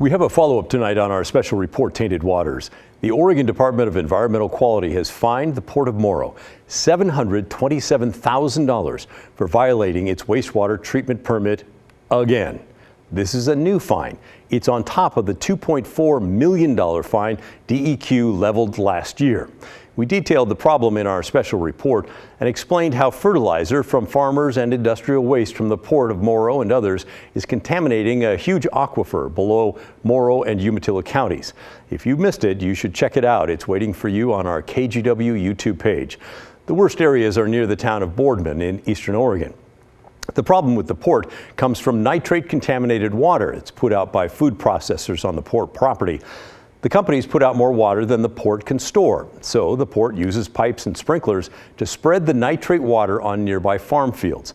We have a follow-up tonight on our special report, Tainted Waters. The Oregon Department of Environmental Quality has fined the Port of Morrow $727,000 for violating its wastewater treatment permit again. This is a new fine. It's on top of the $2.4 million fine DEQ leveled last year. We detailed the problem in our special report and explained how fertilizer from farmers and industrial waste from the Port of Morrow and others is contaminating a huge aquifer below Morrow and Umatilla counties. If you missed it, you should check it out. It's waiting for you on our KGW YouTube page. The worst areas are near the town of Boardman in eastern Oregon. The problem with the port comes from nitrate-contaminated water. It's put out by food processors on the port property. The companies put out more water than the port can store, so the port uses pipes and sprinklers to spread the nitrate water on nearby farm fields.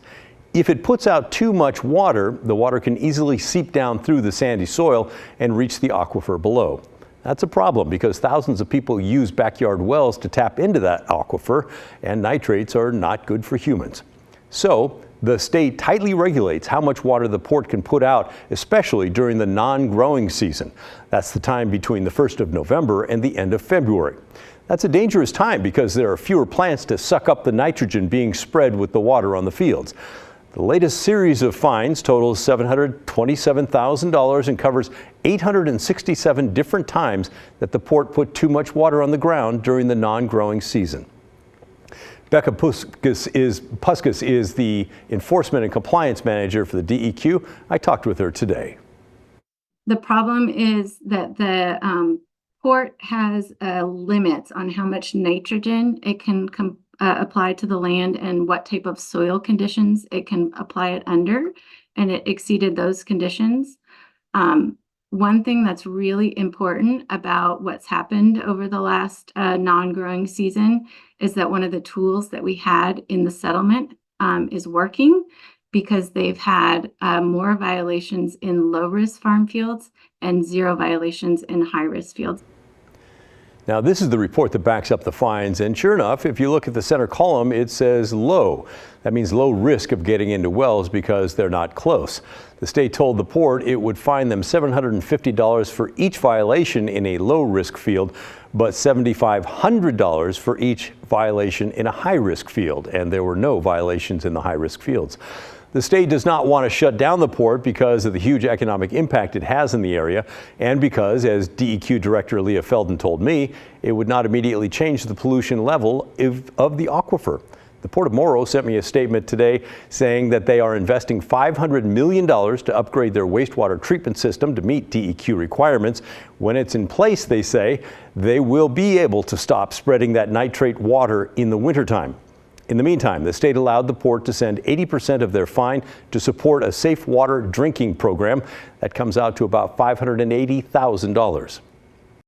If it puts out too much water, the water can easily seep down through the sandy soil and reach the aquifer below. That's a problem because thousands of people use backyard wells to tap into that aquifer, and nitrates are not good for humans. So the state tightly regulates how much water the port can put out, especially during the non-growing season. That's the time between the 1st of November and the end of February. That's a dangerous time because there are fewer plants to suck up the nitrogen being spread with the water on the fields. The latest series of fines totals $727,000 and covers 867 different times that the port put too much water on the ground during the non-growing season. Becca Puskas is the Enforcement and Compliance Manager for the DEQ. I talked with her today. The problem is that the port has limits on how much nitrogen it can apply to the land and what type of soil conditions it can apply it under, and it exceeded those conditions. One thing that's really important about what's happened over the last non-growing season is that one of the tools that we had in the settlement is working, because they've had more violations in low-risk farm fields and 0 violations in high-risk fields. Now, this is the report that backs up the fines, and sure enough, if you look at the center column, it says low. That means low risk of getting into wells because they're not close. The state told the port it would fine them $750 for each violation in a low-risk field, but $7,500 for each violation in a high-risk field, and there were no violations in the high-risk fields. The state does not want to shut down the port because of the huge economic impact it has in the area, and because, as DEQ Director Leah Felden told me, it would not immediately change the pollution level of the aquifer. The Port of Morrow sent me a statement today saying that they are investing $500 million to upgrade their wastewater treatment system to meet DEQ requirements. When it's in place, they say, they will be able to stop spreading that nitrate water in the wintertime. In the meantime, the state allowed the port to send 80% of their fine to support a safe water drinking program. That comes out to about $580,000.